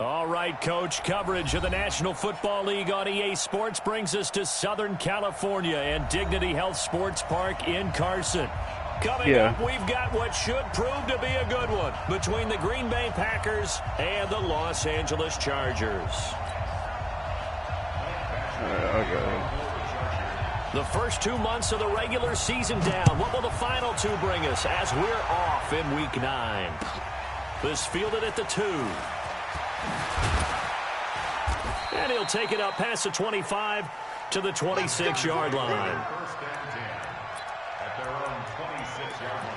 All right, Coach, coverage of the National Football League on EA Sports brings us to Southern California and Dignity Health Sports Park in Carson. Coming up, we've got what should prove to be a good one between the Green Bay Packers and the Los Angeles Chargers. The first 2 months of the regular season down. What will the final two bring us as we're off in Week 9? This fielded at the 2. And he'll take it up past the 25 to the 26-yard line. At their own 26-yard line.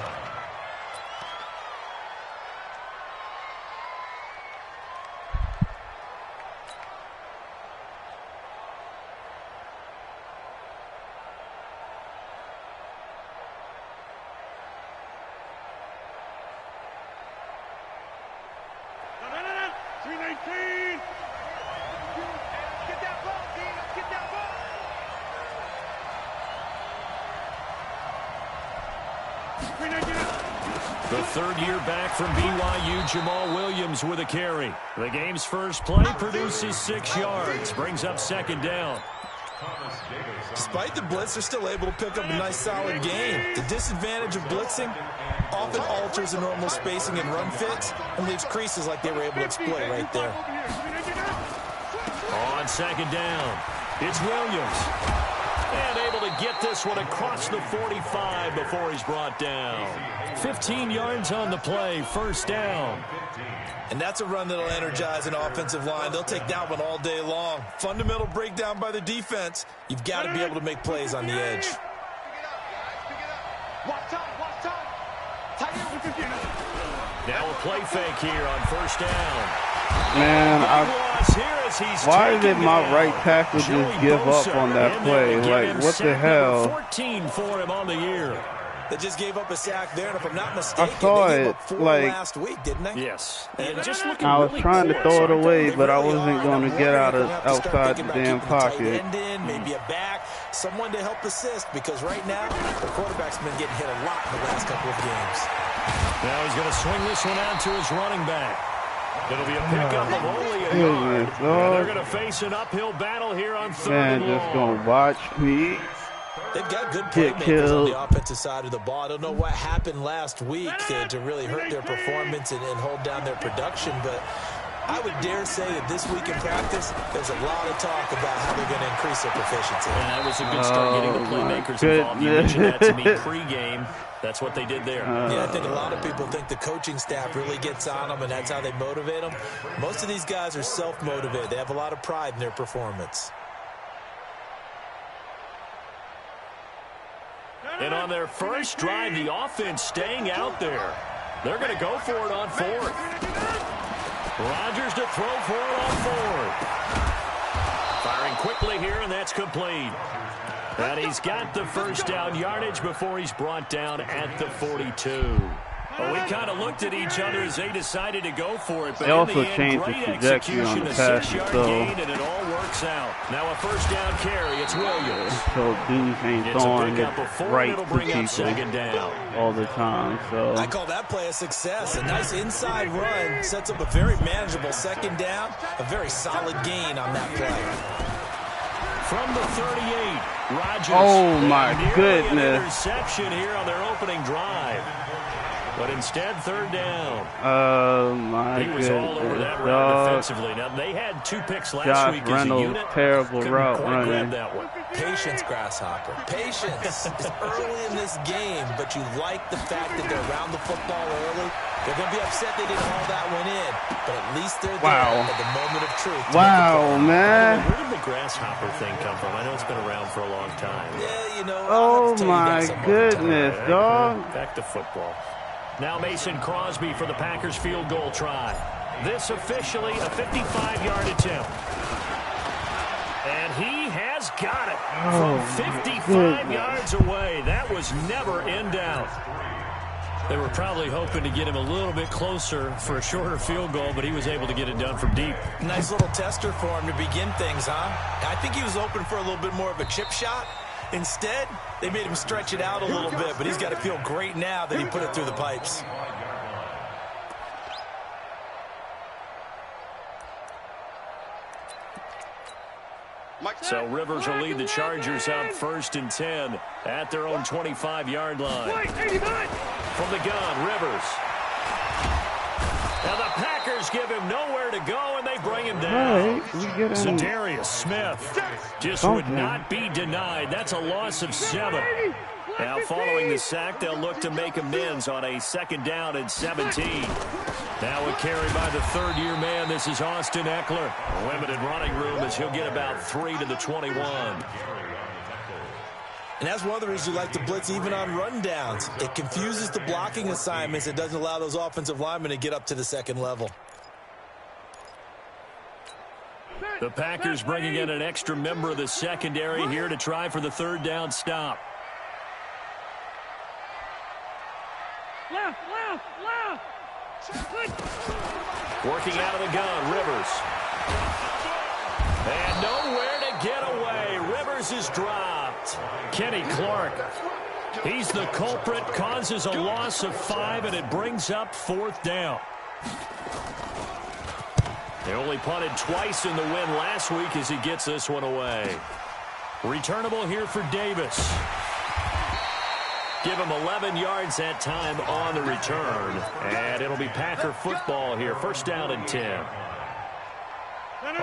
The third year back from BYU, Jamal Williams with a carry. The game's first play produces 6 yards, brings up second down. Despite the blitz, they're still able to pick up a nice solid gain. The disadvantage of blitzing often alters the normal spacing and run fits and leaves creases like they were able to exploit right there. On second down, it's Williams. And able to get this one across the 45 before he's brought down. 15 yards on the play, first down. And that's a run that'll energize an offensive line. They'll take that one all day long. Fundamental breakdown by the defense. You've got to be able to make plays on the edge. Now a play fake here on first down. Man, why did my right tackle just give up on that play? Like, what the hell? 14 for him on the year. They just gave up a sack there, and if I'm not mistaken, I saw they gave it up 4 like last week, didn't they? Yes. And just looking I was really trying to throw it away, but I really wasn't going to get out of outside the damn pocket. Maybe a back, someone to help assist, because right now the quarterback's been getting hit a lot in the last couple of games. Now he's going to swing this one out to his running back. It'll be a pickup of only a yard. They're going to face an uphill battle here on third and long. Just going to watch me. They've got good playmakers on the offensive side of the ball. I don't know what happened last week to really hurt their performance and hold down their production, but I would dare say that this week in practice, there's a lot of talk about how they're going to increase their proficiency. And that was a good start getting the playmakers involved. You mentioned that to me pregame. That's what they did there. Yeah, I think a lot of people think the coaching staff really gets on them, and that's how they motivate them. Most of these guys are self-motivated. They have a lot of pride in their performance. And on their first drive, the offense staying out there. They're going to go for it on fourth. Rodgers to throw for it on fourth. Firing quickly here, and that's complete. And he's got the first down yardage before he's brought down at the 42. Well, we kind of looked at each other as they decided to go for it. But they also changed the trajectory on the pass, so gain, and it all works out. Now a first down carry. It's Williams. So dudes ain't throwing it right to people second down all the time. So I call that play a success. A nice inside run sets up a very manageable second down. A very solid gain on that play. From the 38, Rodgers. Oh my goodness! An interception here on their opening drive. But instead, third down. Oh, my goodness. He was all over that route defensively. Now, they had 2 picks last week as a unit. Terrible route running. That one. Patience, Grasshopper. Patience. It's early in this game, but you like the fact that they're around the football early. They're going to be upset they didn't haul that one in, but at least they're there at the moment of truth. Wow, man. Where did the Grasshopper thing come from? I know it's been around for a long time. Yeah, you know. Oh, my goodness, dog. Back to football. Now Mason Crosby for the Packers field goal try. This officially a 55-yard attempt. And he has got it from 55 yards away. That was never in doubt. They were probably hoping to get him a little bit closer for a shorter field goal, but he was able to get it done from deep. Nice little tester for him to begin things, huh? I think he was open for a little bit more of a chip shot. Instead, they made him stretch it out a little bit, but he's got to feel great now that he put it through the pipes. So Rivers will lead the Chargers up 1st and 10 at their own 25-yard line. From the gun, Rivers. Now the Packers give him nowhere to go, and they bring him down. Zadarius Smith just would not be denied. That's a loss of 7. Now following the sack, they'll look to make amends on a 2nd down and 17. Now a carry by the 3rd-year man. This is Austin Eckler. Limited running room as he'll get about 3 to the 21. And that's one of the reasons you like to blitz even on rundowns. It confuses the blocking assignments. It doesn't allow those offensive linemen to get up to the 2nd level. The Packers bringing in an extra member of the secondary here to try for the 3rd down stop. Working out of the gun, Rivers. And nowhere to get away. Rivers is dropped. Kenny Clark. He's the culprit, causes a loss of 5, and it brings up 4th down. They only punted twice in the win last week as he gets this one away. Returnable here for Davis. Give him 11 yards that time on the return. And it'll be Packer football here. 1st down and 10.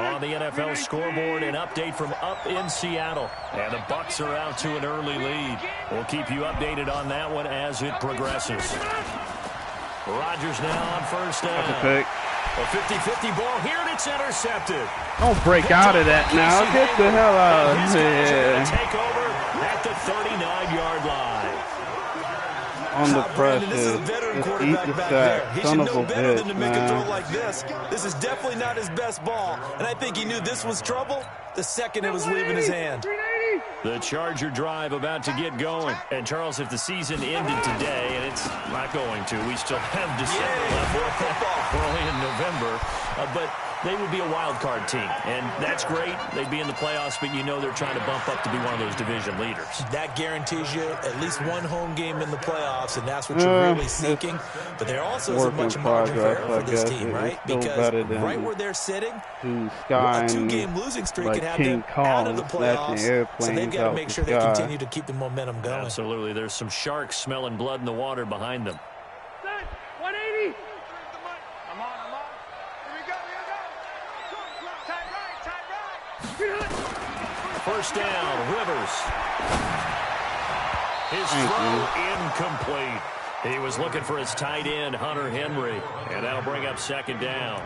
On the NFL scoreboard, an update from up in Seattle. And the Bucks are out to an early lead. We'll keep you updated on that one as it progresses. Rodgers now on 1st down. A 50-50 ball here, and it's intercepted. Don't break out of that now. Get the hell out of here. Take over at the 39-yard line. On the pressure. This is a veteran quarterback back there. He should know better than to make a throw like this. This is definitely not his best ball, and I think he knew this was trouble the second it was leaving his hand. The Charger drive about to get going. And, Charles, if the season ended today, and it's not going to, we still have December left. We're only in November. But they would be a wild card team, and that's great. They'd be in the playoffs, but you know they're trying to bump up to be one of those division leaders. That guarantees you at least one home game in the playoffs, and that's what you're really seeking. But there also isn't much margin for error for this team, right? Because right where they're sitting, a 2-game losing streak could have them out of the playoffs, so they've got to make sure they continue to keep the momentum going. Absolutely. There's some sharks smelling blood in the water behind them. 180. First down, Rivers. His throw incomplete. He was looking for his tight end, Hunter Henry, and that'll bring up 2nd down.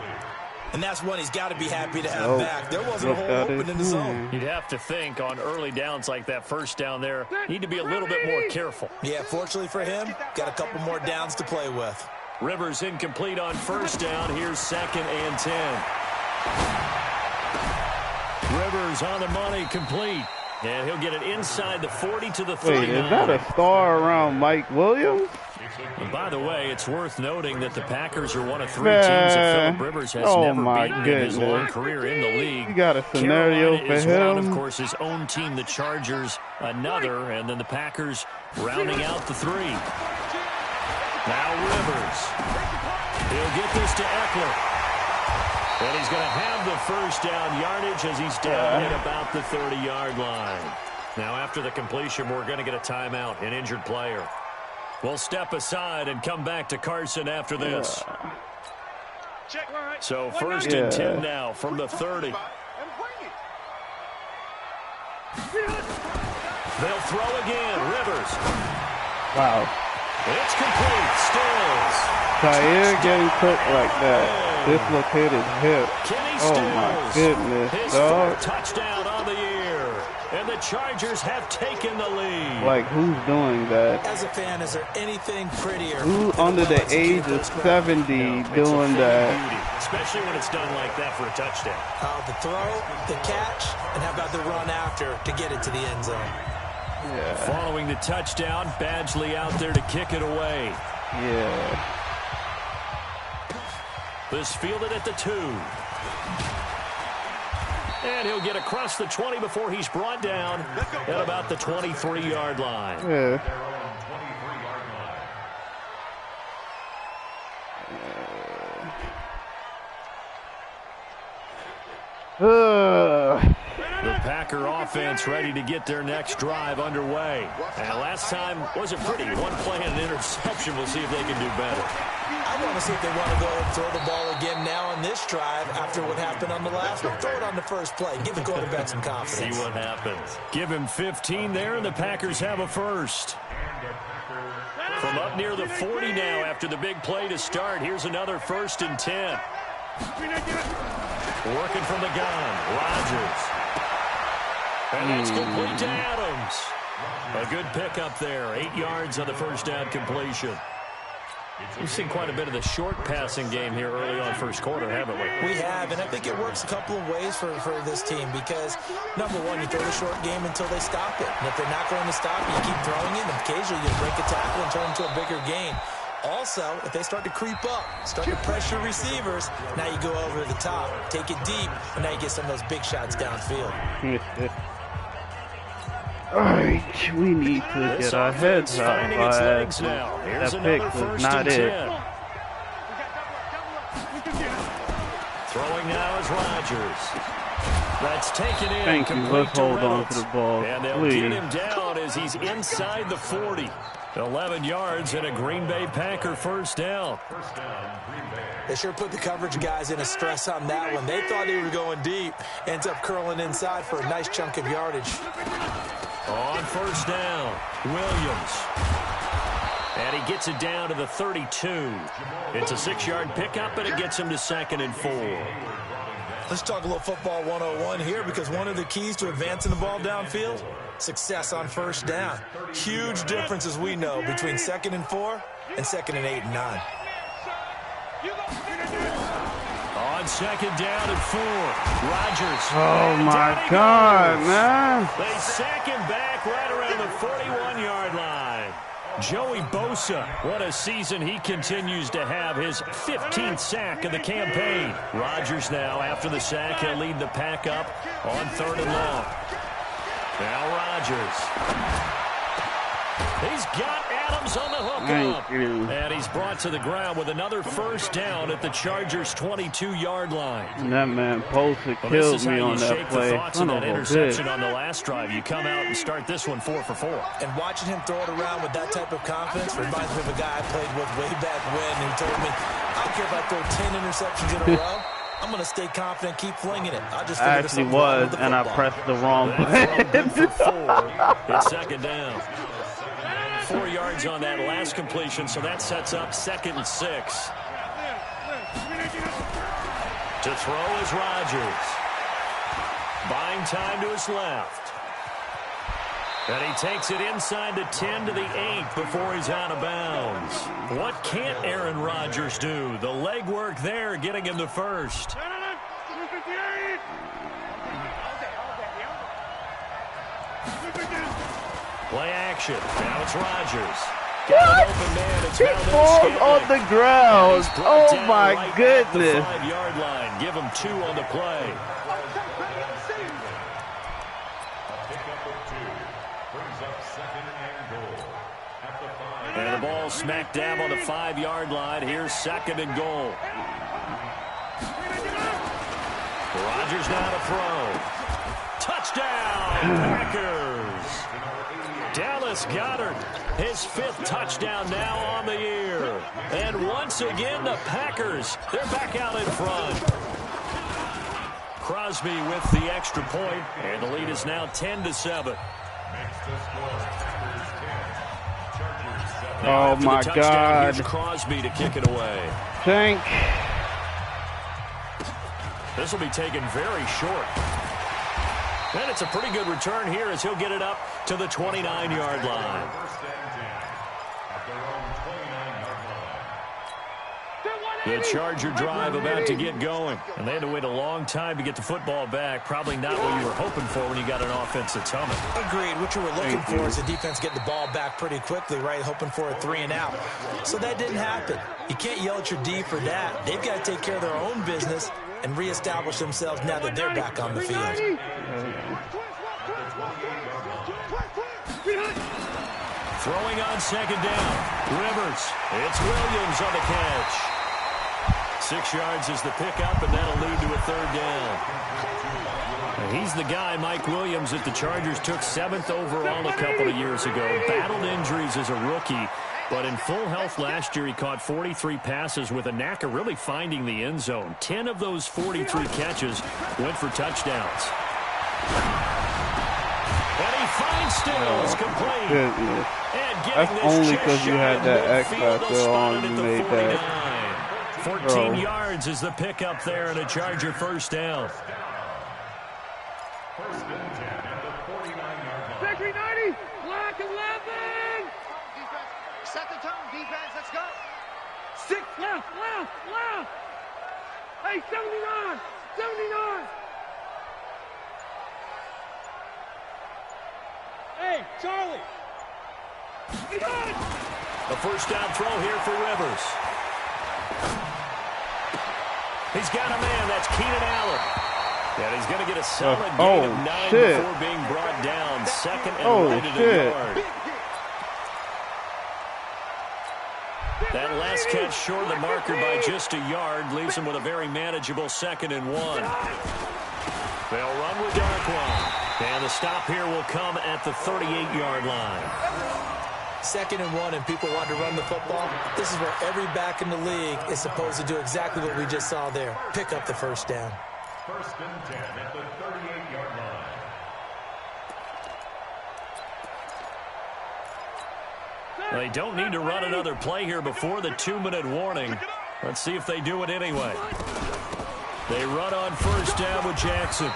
And that's one he's got to be happy to have back. There wasn't a hole open in the zone. You'd have to think on early downs like that 1st down there, need to be a little bit more careful. Yeah, fortunately for him, got a couple more downs to play with. Rivers incomplete on 1st down. Here's 2nd and 10. Rivers on the money, complete. And he'll get it inside the 40 to the 39. Wait, is that a star around Mike Williams? And by the way, it's worth noting that the Packers are one of 3 teams that Phillip Rivers has never beaten in his long career in the league. You got a scenario Carolina for is him. one, of course, his own team, the Chargers, another, and then the Packers rounding out the 3. Now Rivers. He'll get this to Eckler. And he's going to have the 1st down yardage as he's down at about the 30-yard line. Now, after the completion, we're going to get a timeout, an injured player. We'll step aside and come back to Carson after this. So 1st and 10 now from the 30. They'll throw again. Rivers. Wow. It's complete. Stills. Tyre getting cooked like that. Dislocated hip. Oh my goodness, his dog. Touchdown on the year. And the Chargers have taken the lead. Like, who's doing that? As a fan, is there anything prettier? Who under the age of 70 doing that? Beauty, especially when it's done like that for a touchdown. The throw, the catch, and how about the run after to get it to the end zone? Yeah. Following the touchdown, Badgley out there to kick it away. Yeah. This fielded at the 2. And he'll get across the 20 before he's brought down at about the 23-yard line. Yeah. The Packer offense ready to get their next drive underway. And last time wasn't pretty. One play and an interception. We'll see if they can do better. I want to see if they want to go ahead and throw the ball again now on this drive after what happened on the last one. Throw it on the first play. Give the quarterback some confidence. See what happens. Give him 15 there, and the Packers have a first. From up near the 40 now after the big play to start. Here's another 1st and 10. Working from the gun. Rodgers. And that's complete to Adams. A good pickup there. 8 yards on the first down completion. We've seen quite a bit of the short passing game here early on first quarter, haven't we? We have, and I think it works a couple of ways for this team because, number one, you throw the short game until they stop it. And if they're not going to stop it, you keep throwing it, and occasionally you break a tackle and turn it into a bigger gain. Also, if they start to creep up, start to pressure receivers, now you go over the top, take it deep, and now you get some of those big shots downfield. All right, we need to get our heads up. That pick was not it. Throwing now is Rodgers. That's taken in. Thank you. Let's hold on to the ball, and they'll please. get him down as he's inside the 40. 11 yards and a Green Bay Packer first down. They sure put the coverage guys in a stress on that one. They thought he was going deep. Ends up curling inside for a nice chunk of yardage. On first down, Williams. And he gets it down to the 32. It's a 6-yard pickup, and it gets him to 2nd and 4. Let's talk a little football 101 here because one of the keys to advancing the ball downfield, success on first down. Huge difference, as we know, between 2nd and 4 and 2nd and 8 and 9. On 2nd down and 4, Rodgers. Oh, my God, man. They sack him back right around the 41-yard line. Joey Bosa, what a season he continues to have, his 15th sack of the campaign. Rodgers now, after the sack, he'll lead the pack up on 3rd and long. Now Rodgers. He's got Adams on the hook up. And he's brought to the ground with another first down at the Chargers' 22-yard line. And that man Bosa killed me on that play. Son of a interception on the last drive. You come out and start this one 4 for 4. And watching him throw it around with that type of confidence reminds me of a guy I played with way back when who told me, I don't care if I throw 10 interceptions in a row. I'm going to stay confident, keep flinging it. I actually was, and I pressed the wrong button. It's 2nd down. 4 yards on that last completion, so that sets up 2nd and 6. To throw is Rodgers. Buying time to his left. And he takes it inside the 10 to the 8 before he's out of bounds. What can't Aaron Rodgers do? The legwork there getting him the first. Play action. Now it's Rodgers. What? He falls on the ground. Oh, my goodness. 5-yard line. Give him 2 on the play. And the ball smack dab on the 5-yard line. Here's 2nd and goal. Rodgers now to throw. Touchdown, Packers. Dallas Goedert, his 5th touchdown now on the year. And once again, the Packers, they're back out in front. Crosby with the extra point, and the lead is now 10-7. Oh, my God. Here's Crosby to kick it away. Tank. This will be taken very short. And it's a pretty good return here as he'll get it up to the 29-yard line. The Charger drive about to get going. And they had to wait a long time to get the football back. Probably not what you were hoping for when you got an offense that's humming. Agreed. What you were looking for is the defense getting the ball back pretty quickly, right? Hoping for a 3 and out. So that didn't happen. You can't yell at your D for that. They've got to take care of their own business and reestablish themselves now that they're back on the field. Throwing on 2nd down. Rivers. It's Williams on the catch. 6 yards is the pickup, and that'll lead to a 3rd down. He's the guy, Mike Williams, that the Chargers took 7th overall a couple of years ago. Battled injuries as a rookie, but in full health last year, he caught 43 passes with a knack of really finding the end zone. 10 of those 43 catches went for touchdowns. And he finds Stills complete. And that's only because you had that X factor on you made that. 14 yards is the pickup there, and a Charger 1st down. First and 10 at the 49-yard line. Victory 90, block 11. Defense, set the tone, defense, let's go. 6, left. Hey, 79. Hey, Charlie. A 1st down throw here for Rivers. He's got a man. That's Keenan Allen. And he's going to get a solid gain of 9 before being brought down. 2nd and right at a yard. That last catch short of the marker by just a yard leaves him with a very manageable 2nd and 1. They'll run with Darkwan. And the stop here will come at the 38-yard line. 2nd and 1, and people want to run the football. This is where every back in the league is supposed to do exactly what we just saw there. Pick up the 1st down. 1st and 10 at the 38-yard line. They don't need to run another play here before the 2-minute warning. Let's see if they do it anyway. They run on 1st down with Jackson.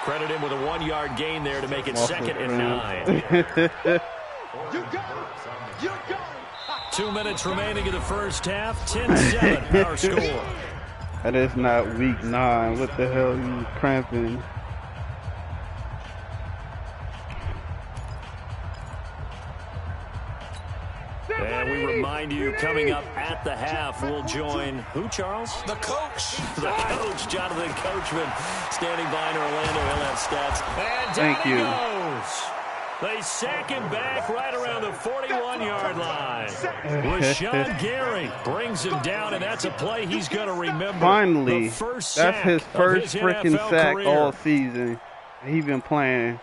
Credit him with a 1-yard gain there to make it 2nd and 9. 2 minutes remaining in the 1st half. 10-7 our score. That is not week 9. What the hell are you cramping? And we remind you, coming up at the half, we'll join who, Charles? The coach. The coach, Jonathan Coachman, standing by in Orlando. He'll have stats. And down Thank you. He goes. They sack him back right around the 41-yard line. Rashawn Gary brings him down, and that's a play he's going to remember. Finally, that's his first freaking sack career. all season. He's been playing.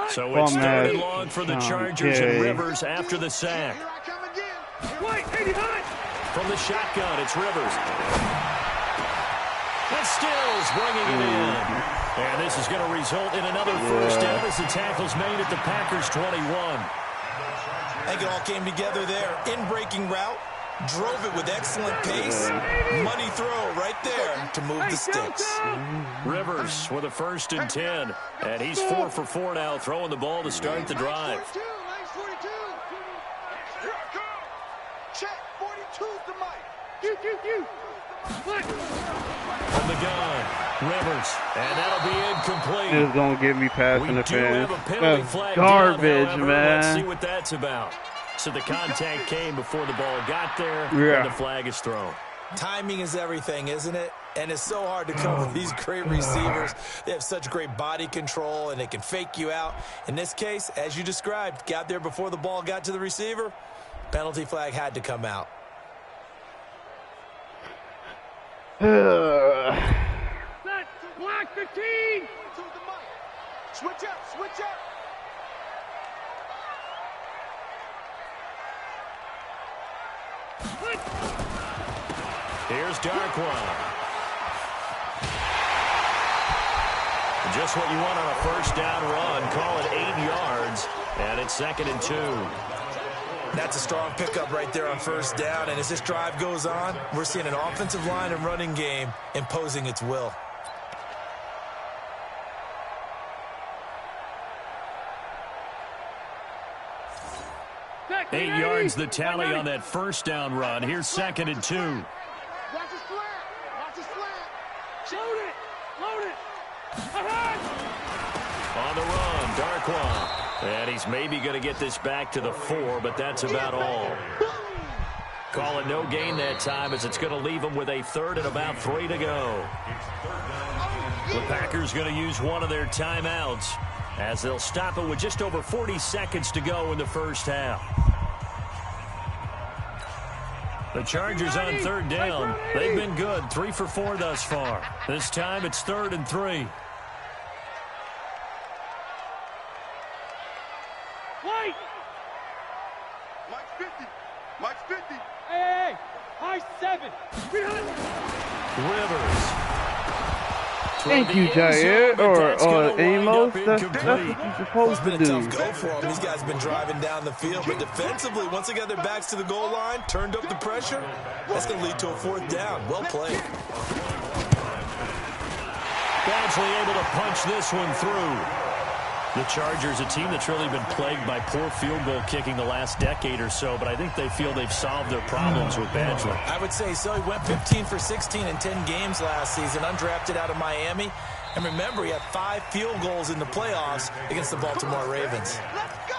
So it's 3rd and long for the Chargers and Rivers after the sack. Here I come again. Wait, 89. From the shotgun, it's Rivers. And Stills bringing it in. And this is going to result in another 1st down as the tackle's made at the Packers' 21. I think it all came together there. In-breaking route. Drove it with excellent pace. Money throw right there to move the sticks. Rivers with a 1st and 10. And he's 4 for 4 now, throwing the ball to start the drive. Nice 42. Here I come. Check, 42's the mic. From the gun, Rivers. And that'll be incomplete. It's going to get me past interference. We do have a penalty flag garbage, down, however. man. Let's see what that's about. So the contact came before the ball got there, and the flag is thrown. Timing is everything, isn't it? And it's so hard to cover these great receivers. They have such great body control, and they can fake you out. In this case, as you described, got there before the ball got to the receiver. Penalty flag had to come out. Set, block 15. Switch up. Here's Darkwan. Just what you want on a 1st down run. Call it 8 yards, and it's 2nd and 2. That's a strong pickup right there on 1st down, and as this drive goes on, we're seeing an offensive line and running game imposing its will. Set, 8 yards the tally on that 1st down run. Here's 2nd and 2. Watch his flat. Load it. On the run, Darkwan. And he's maybe going to get this back to the 4, but that's about all. Call it no gain that time, as it's going to leave him with a 3rd and about 3 to go. The Packers going to use one of their timeouts, as they'll stop it with just over 40 seconds to go in the 1st half. The Chargers on third down. They've been good, 3 for 4 thus far. This time it's 3rd and 3. White! Mike's 50. Mike's 50. Hey! High 7. Rivers. Thank you, Jair, or Amos. That's what you're supposed to It's been a do. tough go for them. These guys have been driving down the field, but defensively, once they got their backs to the goal line, turned up the pressure, that's going to lead to a 4th down. Well played. Badgley able to punch this one through. The Chargers, a team that's really been plagued by poor field goal kicking the last decade or so, but I think they feel they've solved their problems with Badgley. I would say so. He went 15 for 16 in 10 games last season, undrafted out of Miami. And remember, he had 5 field goals in the playoffs against the Baltimore Ravens. Let's go.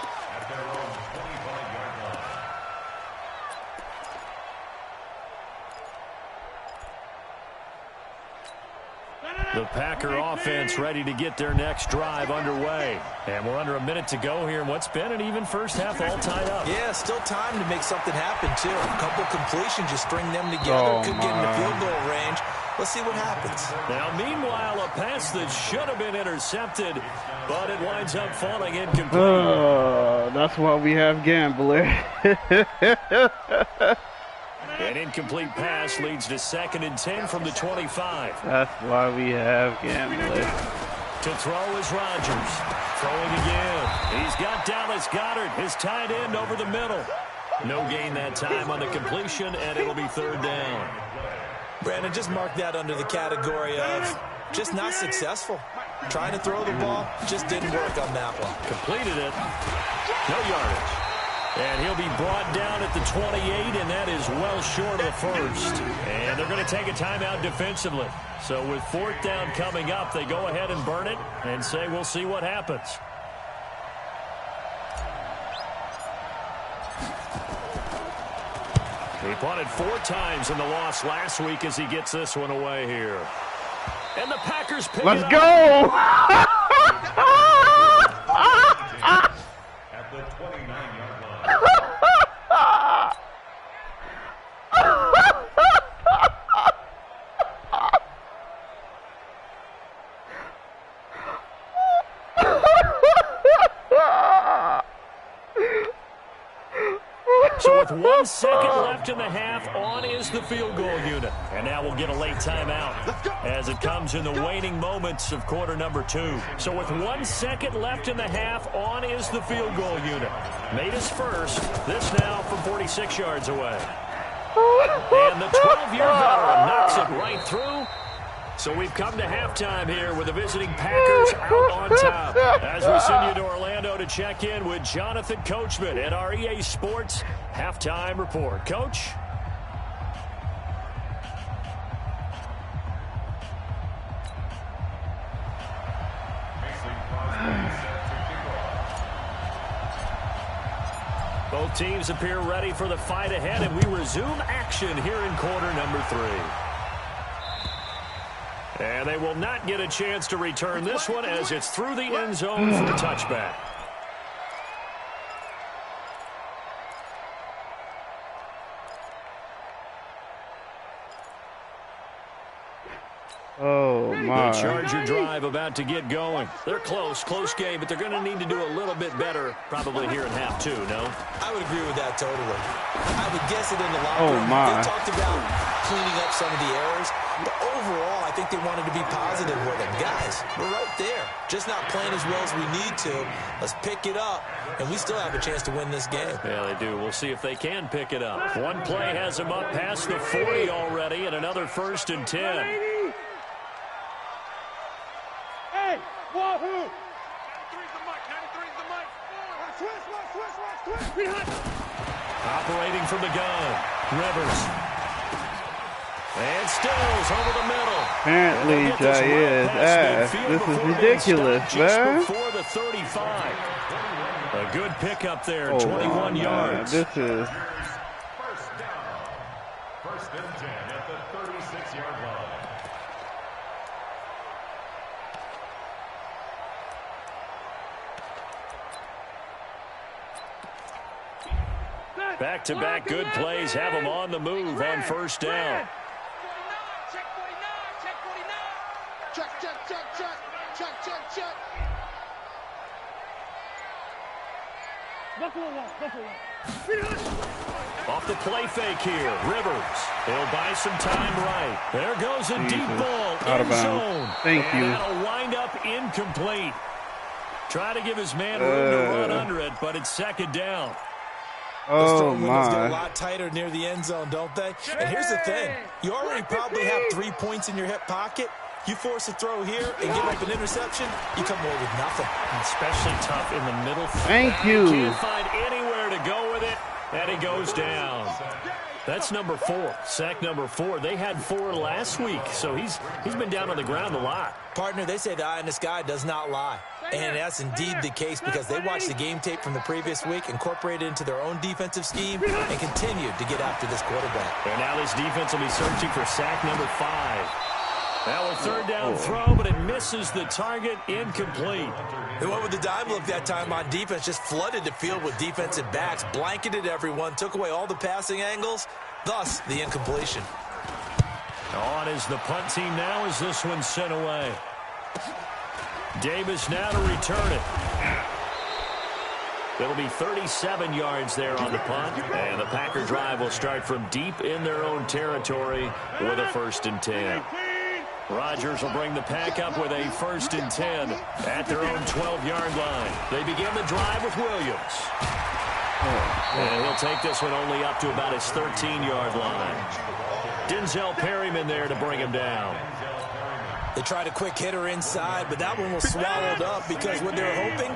The Packer offense ready to get their next drive underway. And we're under a minute to go here in what's been an even first half, all tied up. Yeah, still time to make something happen, too. A couple completions, just string them together. Could get in the field goal range. Let's see what happens. Now, meanwhile, a pass that should have been intercepted, but it winds up falling incomplete. That's why we have Gambler. An incomplete pass leads to 2nd and 10 from the 25. That's why we have Gambler. To throw is Rodgers. Throwing again. He's got Dallas Goedert, his tight end, over the middle. No gain that time on the completion, and it'll be 3rd down. Brandon, just mark that under the category of just not successful. Trying to throw the ball, just didn't work on that one. Completed it. No yardage. And he'll be brought down at the 28, and that is well short of the first. And they're going to take a timeout defensively. So with 4th down coming up, they go ahead and burn it and say we'll see what happens. He punted 4 times in the loss last week as he gets this one away here. And the Packers pick Let's it up. go! At the 29-yard line. So with 1 second left in the half, on is the field goal unit. And now we'll get a late timeout as it comes in the waning moments of quarter number 2. So with 1 second left in the half, on is the field goal unit. Made his first. This now from 46 yards away. And the 12-year veteran knocks it right through. So we've come to halftime here with the visiting Packers out on top. As we send you to Orlando to check in with Jonathan Coachman at our EA Sports Halftime Report. Coach? Both teams appear ready for the fight ahead, and we resume action here in quarter number 3. And they will not get a chance to return this one as it's through the end zone for the touchback. Oh, my. The Charger drive about to get going. They're close game, but they're going to need to do a little bit better probably here in half 2, no? I would agree with that totally. I would guess it in the locker room. My. They talked about cleaning up some of the errors, but overall, I think they wanted to be positive with them. Guys, we're right there. Just not playing as well as we need to. Let's pick it up, and we still have a chance to win this game. Yeah, they do. We'll see if they can pick it up. One play has them up past the 40 already, and another 1st and 10. Hey, wahoo! 93's the mic. 93's the mic. Switch. Operating from the gun. Rivers. And Stills over the middle. Apparently, Jair's ass. This is ridiculous, man. Before the 35. A good pickup there, 21 yards. This is... First down. 1st and 10 at the 36-yard line. Back-to-back good plays have them on the move on first down. Check. Off the play fake here, Rivers. He'll buy some time right. There goes a deep ball in zone. Thank you. And that'll wind up incomplete. Try to give his man room to run under it, but it's second down. Oh, windows get a my. lot tighter near the end zone, don't they? And here's the thing. You already probably have 3 points in your hip pocket. You force a throw here and give up an interception, you come away with nothing. Especially tough in the middle. Thank you. Can't find anywhere to go with it, and he goes down. That's number 4, sack number 4. They had 4 last week, so he's been down on the ground a lot. Partner, they say the eye in the sky does not lie. And that's indeed the case because they watched the game tape from the previous week, incorporated it into their own defensive scheme, and continued to get after this quarterback. And now this defense will be searching for sack number 5. Now a third down throw, but it misses the target, incomplete. They went with the dime look that time on defense, just flooded the field with defensive backs, blanketed everyone, took away all the passing angles, thus the incompletion. On is the punt team now as this one's sent away. Davis now to return it. It'll be 37 yards there on the punt, and the Packer drive will start from deep in their own territory with a 1st and 10. Rodgers will bring the pack up with a 1st and 10 at their own 12-yard line. They begin the drive with Williams. And he'll take this one only up to about his 13-yard line. Denzel Perryman there to bring him down. They tried a quick hitter inside, but that one was swallowed up because what they were hoping,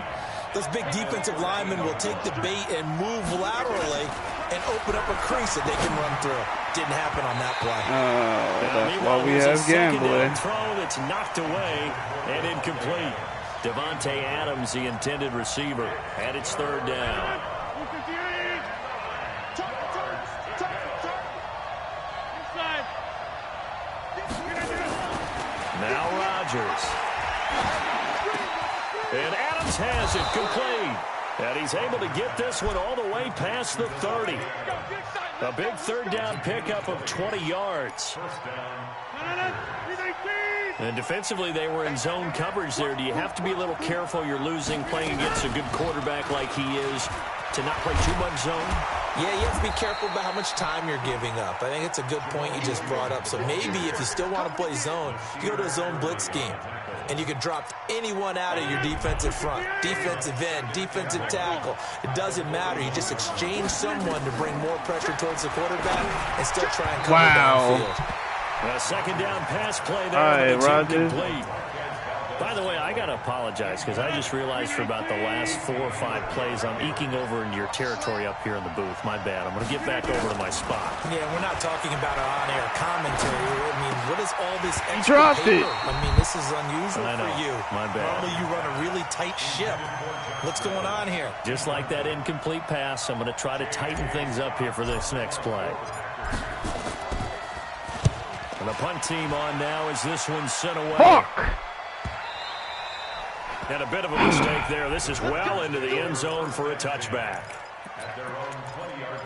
those big defensive linemen will take the bait and move laterally and open up a crease that they can run through. Didn't happen on that play. That's why we have gambling. Throw that's knocked away and incomplete. Devontae Adams, the intended receiver, and it's 3rd down. Now Rodgers. And Adams has it complete. And he's able to get this one all the way past the 30. A big 3rd down pickup of 20 yards. And defensively, they were in zone coverage there. Do you have to be a little careful? You're losing playing against a good quarterback like he is to not play too much zone? Yeah, you have to be careful about how much time you're giving up. I think it's a good point you just brought up. So maybe if you still want to play zone, you go to a zone blitz scheme. And you can drop anyone out of your defensive front, defensive end, defensive tackle. It doesn't matter. You just exchange someone to bring more pressure towards the quarterback and still try and cover downfield. A 2nd down pass play there. Rodgers. By the way, I got to apologize because I just realized for about the last 4 or 5 plays I'm eking over into your territory up here in the booth. My bad. I'm going to get back over to my spot. Yeah, we're not talking about an on-air commentary. I mean, what is all this extra paper? I mean, this is unusual for you. My bad. Normally you run a really tight ship. What's going on here? Just like that incomplete pass, I'm going to try to tighten things up here for this next play. And the punt team on now as this one's sent away. Fuck! And a bit of a mistake there. This is well into the end zone for a touchback. At their own 20-yard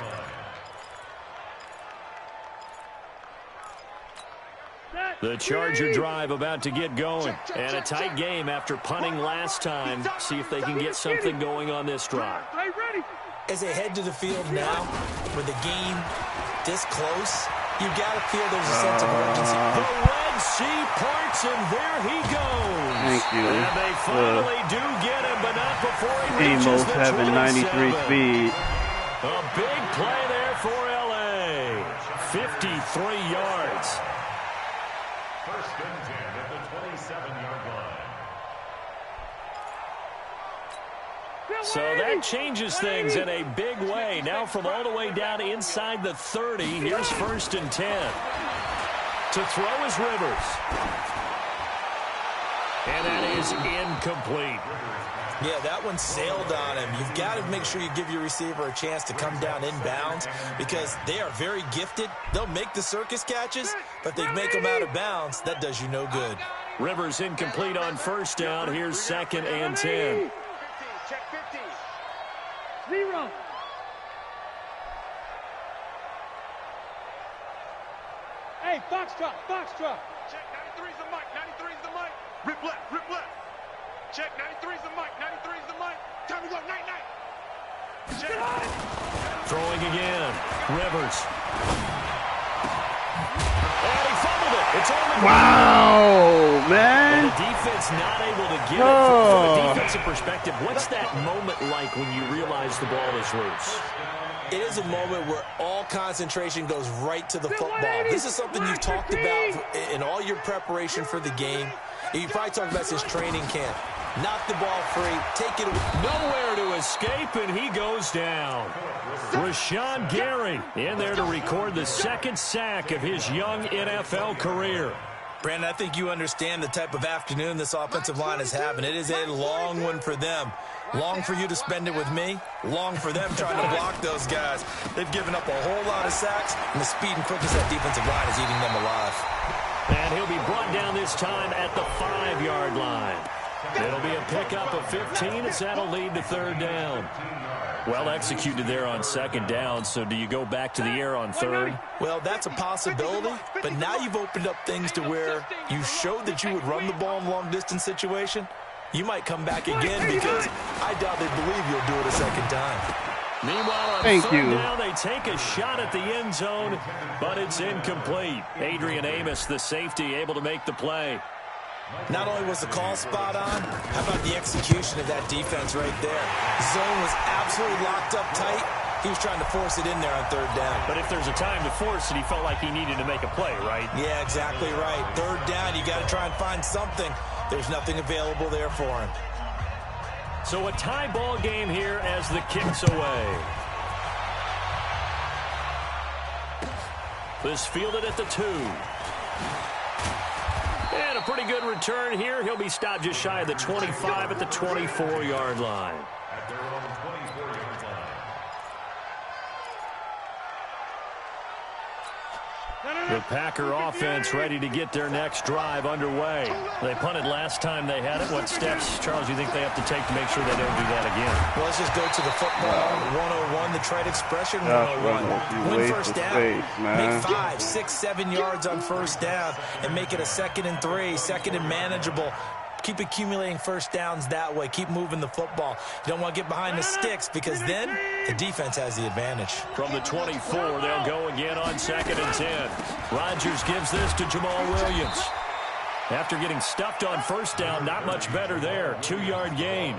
line. The Charger drive about to get going. And a tight game after punting last time. See if they can get something going on this drive. As they head to the field now, with the game this close, you've got to feel there's a sense of urgency. The Red Sea parts, and there he goes. Thank you. And they finally do get him, but not before he reaches Amos the having 93 27. speed. A big play there for L.A. 53 yards. 1st and 10 at the 27-yard line. So that changes things in a big way. Now from all the way down inside the 30, here's 1st and 10. To throw is Rivers. And that is incomplete. Yeah, that one sailed on him. You've got to make sure you give your receiver a chance to come down inbounds because they are very gifted. They'll make the circus catches, but they make them out of bounds. That does you no good. Rivers incomplete on 1st down. Here's 2nd and 10. Check 50. 0. Hey, foxtrot, foxtrot. Check, 93's the mic, 93's the mic. Rip left, rip left. Check, 93's the mic, 93's the mic. Time to go, night, night. Check. Throwing again. Rivers. And he fumbled it. It's on the ground. Wow, man. And the defense not able to get it. From a defensive perspective, what's that moment like when you realize the ball is loose? It is a moment where all concentration goes right to the football. This is something you've talked about in all your preparation for the game. You probably talked about since training camp. Knock the ball free. Take it away. Nowhere to escape, and he goes down. Rashawn Gary in there to record the second sack of his young NFL career. Brandon, I think you understand the type of afternoon this offensive line is having. It is a long one for them. Long for you to spend it with me. Long for them trying to block those guys. They've given up a whole lot of sacks, and the speed and quickness of that defensive line is eating them alive. And he'll be brought down this time at the 5-yard line. It'll be a pickup of 15 as that'll lead to third down. Well executed there on second down, so do you go back to the air on third? Well, that's a possibility, but now you've opened up things to where you showed that you would run the ball in a long-distance situation. You might come back again because I doubt they believe you'll do it a second time. Meanwhile, on third down, they take a shot at the end zone, but it's incomplete. Adrian Amos, the safety, able to make the play. Not only was the call spot on, how about the execution of that defense right there? Zone was absolutely locked up tight. He was trying to force it in there on third down. But if there's a time to force it, he felt like he needed to make a play, right? Yeah, exactly right. Third down, you got to try and find something. There's nothing available there for him. So a tie ball game here as the kick's away. This fielded at the 2. And a pretty good return here. He'll be stopped just shy of the 25 at the 24-yard line. At their own 24-yard line. The Packer offense ready to get their next drive underway. They punted last time they had it. What steps, Charles, do you think they have to take to make sure they don't do that again? Well, let's just go to the football 101, the trade expression 101. Win first down. Make 5, 6, 7 yards on first down and make it a 2nd and 3, 2nd and manageable. Keep accumulating first downs that way. Keep moving the football. You don't want to get behind the sticks because then the defense has the advantage. From the 24, they'll go again on 2nd and 10. Rodgers gives this to Jamal Williams. After getting stuffed on first down, not much better there. 2-yard gain.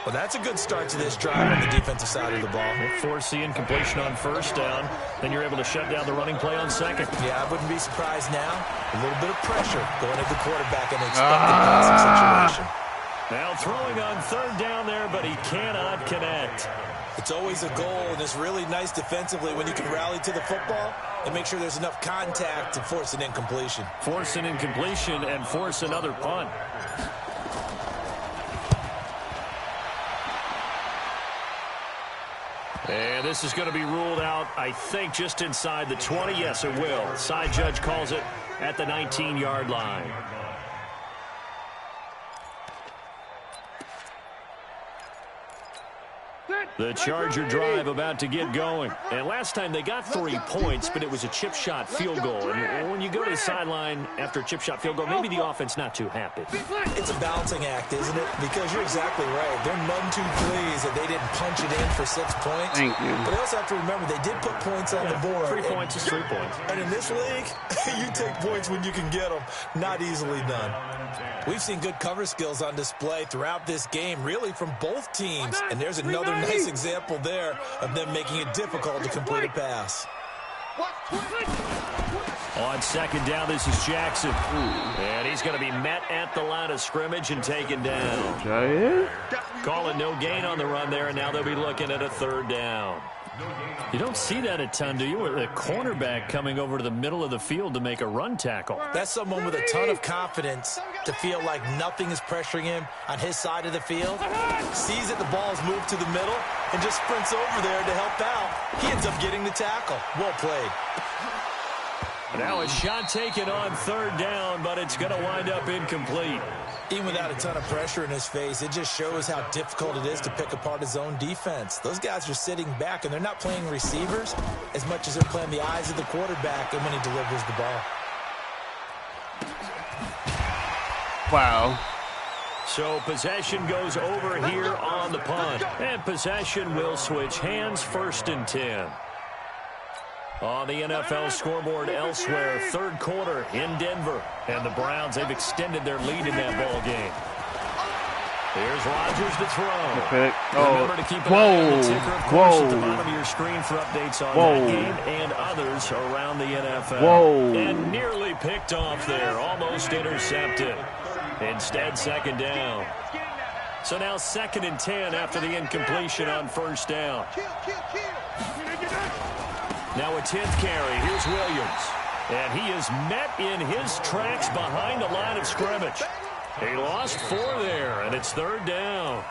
Well, that's a good start to this drive on the defensive side of the ball. Force the incompletion on first down. Then you're able to shut down the running play on second. Yeah, I wouldn't be surprised now. A little bit of pressure going at the quarterback in an expected passing situation. Now throwing on third down there, but he cannot connect. It's always a goal, and it's really nice defensively when you can rally to the football and make sure there's enough contact to force an incompletion. Force an incompletion and force another punt. And this is going to be ruled out, I think, just inside the 20. Yes, it will. Side judge calls it at the 19-yard line. The Charger drive about to get going. And last time they got 3 points, but it was a chip shot field goal. And when you go to the sideline after a chip shot field goal, maybe the offense not too happy. It's a balancing act, isn't it? Because you're exactly right. They're none too pleased that they didn't punch it in for 6 points. Thank you. But they also have to remember they did put points on the board. 3 points is 3 points. And in this league, you take points when you can get them. Not easily done. We've seen good cover skills on display throughout this game, really from both teams. And there's another nice example there of them making it difficult to complete a pass. On second down, this is Jackson. And he's going to be met at the line of scrimmage and taken down. Call it no gain on the run there, and now they'll be looking at a third down. You don't see that a ton, do you? With a cornerback coming over to the middle of the field to make a run tackle. That's someone with a ton of confidence to feel like nothing is pressuring him on his side of the field. Sees that the ball's moved to the middle and just sprints over there to help out. He ends up getting the tackle. Well played. Now a shot taken on third down, but it's going to wind up incomplete. Even without a ton of pressure in his face, it just shows how difficult it is to pick apart his own defense. Those guys are sitting back, and they're not playing receivers as much as they're playing the eyes of the quarterback and when he delivers the ball. Wow. So possession goes over here on the punt. And possession will switch hands, 1st and 10. On the NFL scoreboard elsewhere, 3rd quarter in Denver. And the Browns, they've extended their lead in that ball game. Here's Rodgers to throw. Okay. Remember to keep an eye on the ticker, of course, at the bottom of your screen for updates on that game and others around the NFL. And nearly picked off there, almost intercepted. Instead, 2nd down. So now 2nd and 10 after the incompletion on 1st down. Now a 10th carry. Here's Williams. And he is met in his tracks behind the line of scrimmage. He lost 4 there, and it's 3rd down.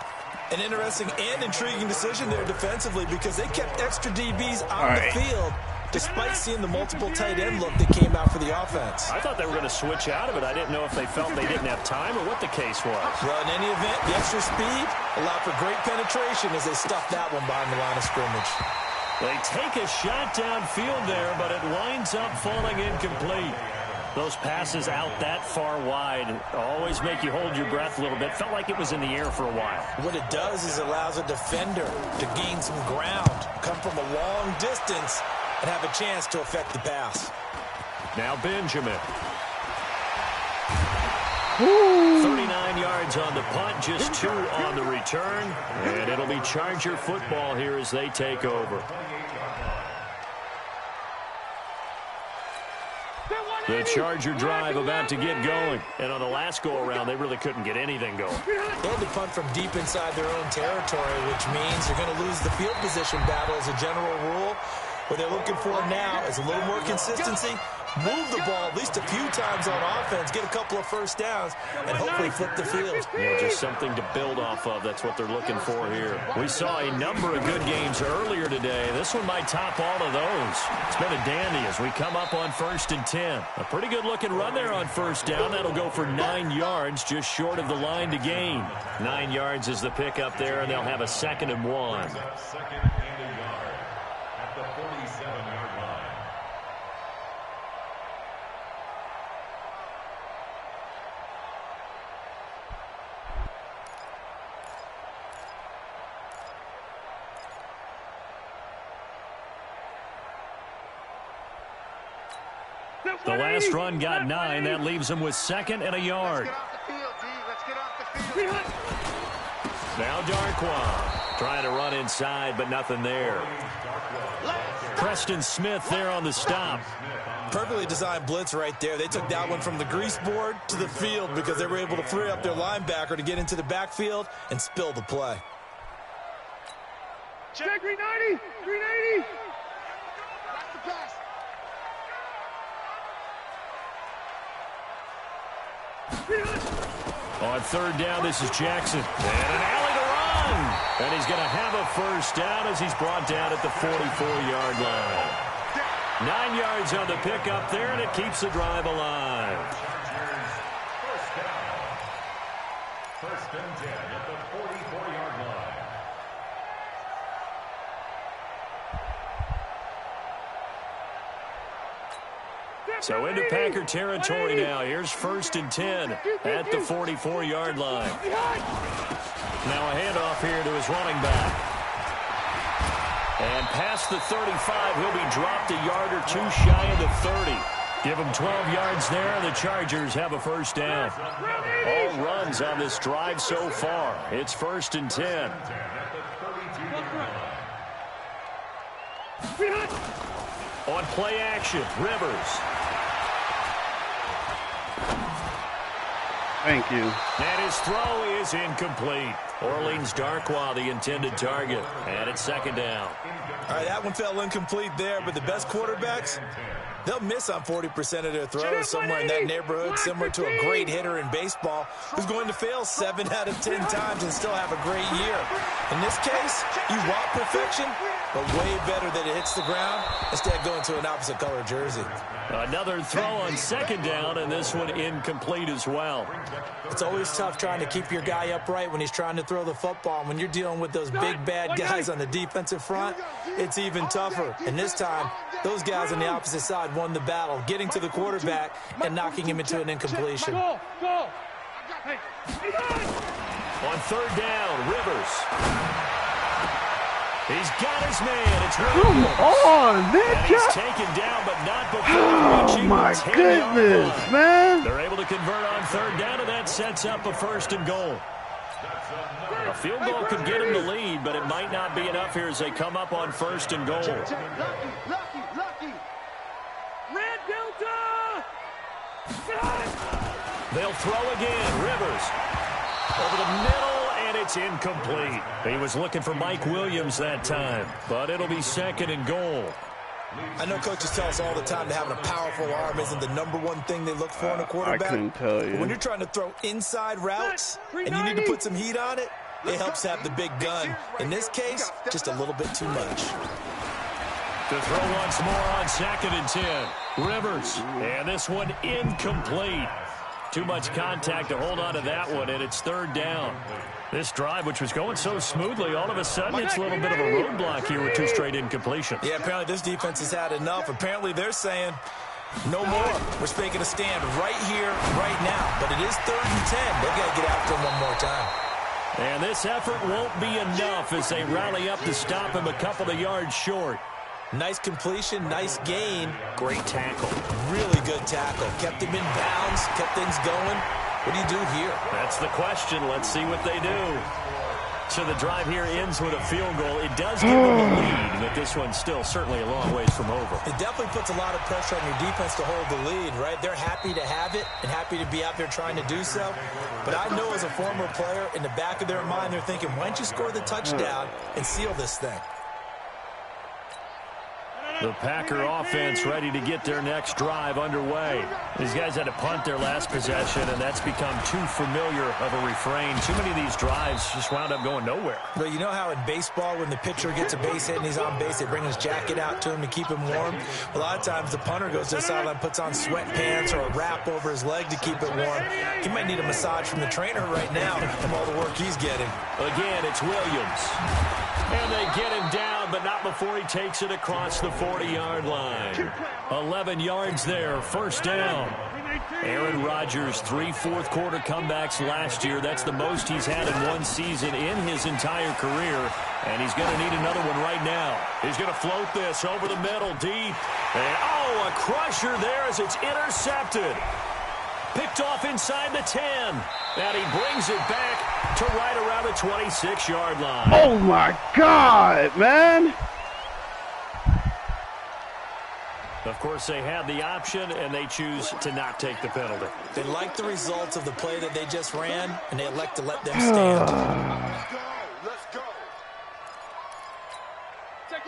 An interesting and intriguing decision there defensively because they kept extra DBs on the field despite seeing the multiple tight end look that came out for the offense. I thought they were going to switch out of it. I didn't know if they felt they didn't have time or what the case was. Well, in any event, the extra speed allowed for great penetration as they stuffed that one behind the line of scrimmage. They take a shot downfield there, but it winds up falling incomplete. Those passes out that far wide always make you hold your breath a little bit. Felt like it was in the air for a while. What it does is it allows a defender to gain some ground, come from a long distance, and have a chance to affect the pass. Now Benjamin. 39 yards on the punt, just 2 on the return. And it'll be Charger football here as they take over. The Charger drive about to get going. And on the last go-around, they really couldn't get anything going. They had to punt from deep inside their own territory, which means they're going to lose the field position battle as a general rule. What they're looking for now is a little more consistency, move the ball at least a few times on offense, get a couple of 1st downs, and hopefully flip the field. Yeah, just something to build off of. That's what they're looking for here. We saw a number of good games earlier today. This one might top all of those. It's been a dandy as we come up on 1st and 10. A pretty good-looking run there on 1st down. That'll go for 9 yards, just short of the line to gain. 9 yards is the pickup there, and they'll have a 2nd and 1. The last run got 9. That leaves them with 2nd and a yard. Now Darkwa trying to run inside, but nothing there. Preston Smith there on the stop. Perfectly designed blitz right there. They took that one from the grease board to the field because they were able to free up their linebacker to get into the backfield and spill the play. Check 390! 390! That's the pass. On 3rd down, this is Jackson. And an alley to run. And he's going to have a 1st down as he's brought down at the 44-yard line. 9 yards on the pickup there, and it keeps the drive alive. 1st and 10 at the 44-yard line. So into Packer territory now. Here's 1st and 10 at the 44-yard line. Now a handoff here to his running back. And past the 35, he'll be dropped a yard or 2 shy of the 30. Give him 12 yards there, and the Chargers have a 1st down. All runs on this drive so far. It's 1st and 10. On play action, Rivers. Thank you. And his throw is incomplete. Orleans Darkwa, the intended target. And it's 2nd down. All right, that one fell incomplete there, but the best quarterbacks, they'll miss on 40% of their throws, somewhere in that neighborhood, similar to a great hitter in baseball who's going to fail 7 out of 10 times and still have a great year. In this case, you want perfection, but way better that it hits the ground instead of going to an opposite color jersey. Another throw on 2nd down, and this one incomplete as well. It's always tough trying to keep your guy upright when he's trying to throw the football. When you're dealing with those big, bad guys on the defensive front, it's even tougher. And this time, those guys on the opposite side won the battle, getting to the quarterback and knocking him into an incompletion. On third down, Rivers. He's got his man. It's Come on, man. And he's taken down, but not before reaching my the 10-yard goodness, line. man. They're able to convert on third down, and that sets up a 1st and goal. A field goal could get him the lead, but it might not be enough here as they come up on 1st and goal. Lucky. Red Delta! They'll throw again. Rivers over the middle, and it's incomplete. He was looking for Mike Williams that time, but it'll be 2nd and goal. I know coaches tell us all the time that having a powerful arm isn't the #1 thing they look for in a quarterback. I couldn't tell you. But when you're trying to throw inside routes and you need to put some heat on it, it helps have the big gun. In this case, just a little bit too much. To throw once more on 2nd and 10. Rivers. And this one incomplete. Too much contact to hold on to that one, and it's 3rd down. This drive, which was going so smoothly, all of a sudden it's a little bit of a roadblock here with 2 straight incompletions. Yeah, apparently this defense has had enough. Apparently they're saying, no more. We're making a stand right here, right now. But it is 3rd and 10. They've got to get after him one more time. And this effort won't be enough as they rally up to stop him a couple of yards short. Nice completion, nice gain. Great tackle. Really good tackle. Kept him in bounds, kept things going. What do you do here? That's the question. Let's see what they do. So the drive here ends with a field goal. It does give them a lead, but this one's still certainly a long ways from over. It definitely puts a lot of pressure on your defense to hold the lead, right? They're happy to have it and happy to be out there trying to do so. But I know as a former player, in the back of their mind, they're thinking, why don't you score the touchdown and seal this thing? The Packer offense ready to get their next drive underway. These guys had to punt their last possession, and that's become too familiar of a refrain. Too many of these drives just wound up going nowhere. But you know how in baseball, when the pitcher gets a base hit and he's on base, they bring his jacket out to him to keep him warm? A lot of times the punter goes to the sideline, puts on sweatpants or a wrap over his leg to keep it warm. He might need a massage from the trainer right now from all the work he's getting. Again, it's Williams. And they get him down, but not before he takes it across the 40-yard line. 11 yards there, 1st down. Aaron Rodgers, 3 fourth-quarter comebacks last year. That's the most he's had in one season in his entire career. And he's going to need another one right now. He's going to float this over the middle, deep. And, a crusher there as it's intercepted. Picked off inside the 10. And he brings it back to right around the 26-yard line. Oh, my God, man. Of course, they had the option, and they choose to not take the penalty. They like the results of the play that they just ran, and they elect to let them stand.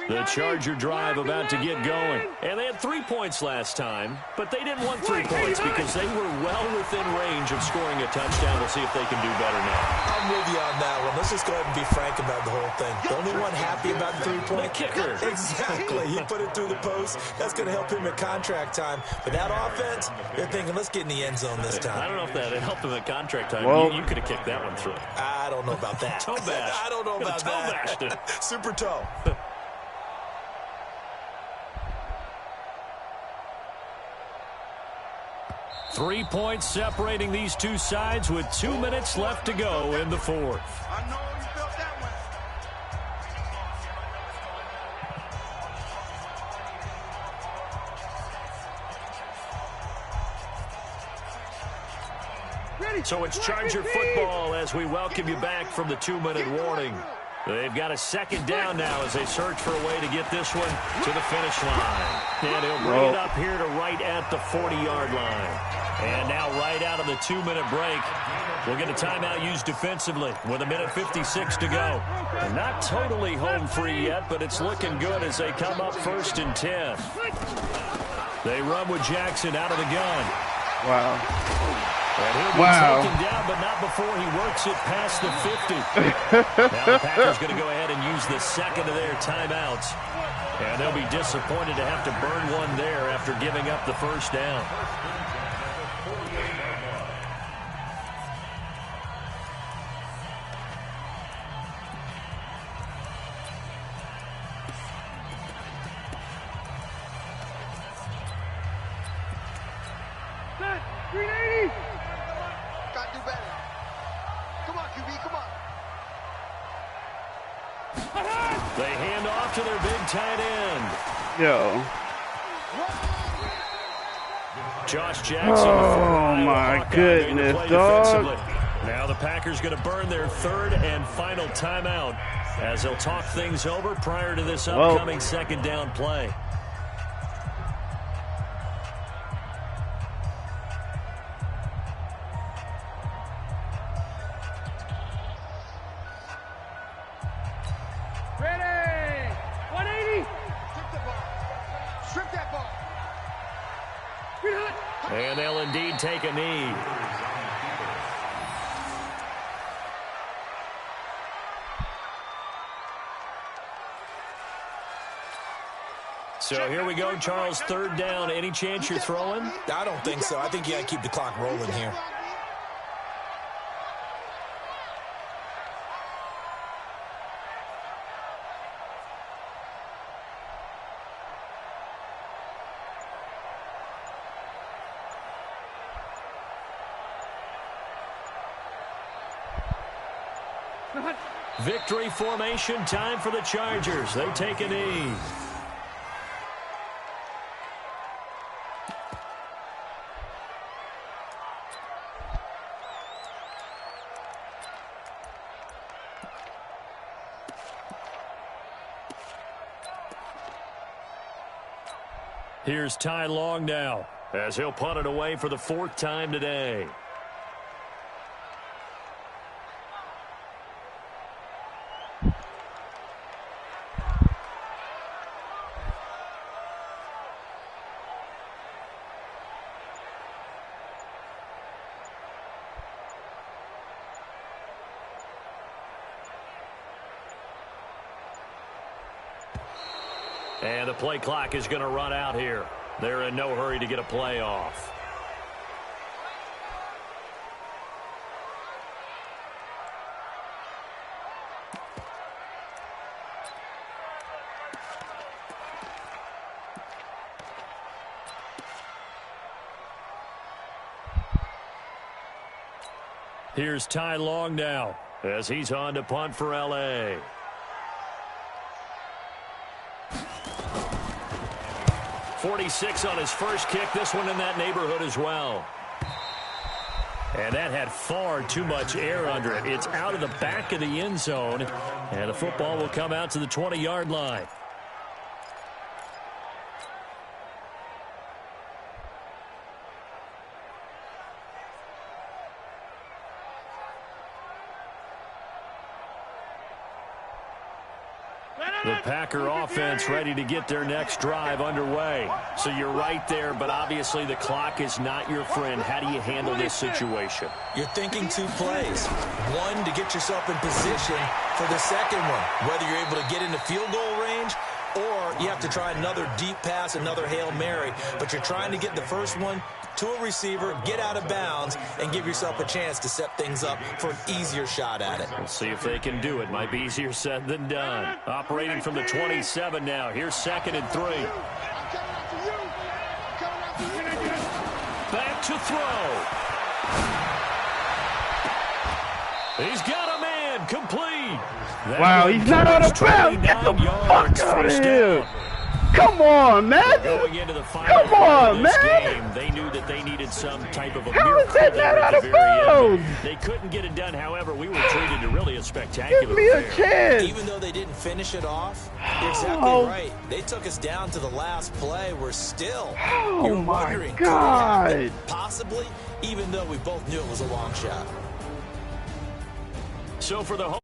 The Charger drive about to get going. And they had 3 points last time, but they didn't want 3 points because they were well within range of scoring a touchdown. We'll see if they can do better now. I'm with you on that one. Let's just go ahead and be frank about the whole thing. The only one happy about the 3-point kicker. Exactly. He put it through the post. That's going to help him at contract time. But that offense, they're thinking, let's get in the end zone this time. I don't know if that helped him at contract time. Well, you could have kicked that one through. I don't know about that. Toe bash. I don't know about Toe bashed it. that. Super toe. 3 points separating these two sides with 2 minutes left to go in the fourth. I know you felt that one. So it's Charger football as we welcome you back from the 2-minute warning. They've got a 2nd down now as they search for a way to get this one to the finish line. And he'll bring it up here to right at the 40-yard line. And now right out of the 2-minute break, we'll get a timeout used defensively with 1:56 to go. And not totally home free yet, but it's looking good as they come up 1st and 10. They run with Jackson out of the gun. Wow. And he'll be taken down, but not before he works it past the 50. Now the Packers going to go ahead and use the second of their timeouts. And they'll be disappointed to have to burn one there after giving up the first down. Set. 380. Got to do better. They hand off to their big tight end. Yo. Josh Jackson. Oh, my goodness, dog. Now the Packers going to burn their third and final timeout as they'll talk things over prior to this upcoming second down play. Ready! 180! Strip that ball. And they'll indeed take a knee. So here we go, Charles, third down. Any chance you're throwing? I don't think so. I think you got to keep the clock rolling here. Victory formation time for the Chargers. They take a knee. Here's Ty Long now, as he'll punt it away for the fourth time today. And the play clock is going to run out here. They're in no hurry to get a play off. Here's Ty Long now, as he's on to punt for L.A. .46 on his first kick. This one in that neighborhood as well. And that had far too much air under it. It's out of the back of the end zone. And the football will come out to the 20-yard line. The Packer offense ready to get their next drive underway. So you're right there, but obviously the clock is not your friend. How do you handle this situation? You're thinking two plays. One, to get yourself in position for the second one, whether you're able to get into field goal range or you have to try another deep pass, another Hail Mary. But you're trying to get the first one to a receiver, get out of bounds, and give yourself a chance to set things up for an easier shot at it. We'll see if they can do it. Might be easier said than done. Operating from the 27 now. Here's 2nd and 3. Back to throw. He's got a man complete. Wow, he's not out of bounds. Get the fuck out of here. Come on, man. Going into the final Come on, man. Game, they knew that they needed some type of a How miracle is that not out of bounds? They couldn't get it done. However, we were treated to really a spectacular Give me a affair. chance. Even though they didn't finish it off, you're exactly right. They took us down to the last play. We're still. Oh, you're my wondering, God. could it happen? Possibly, even though we both knew it was a long shot. So for the home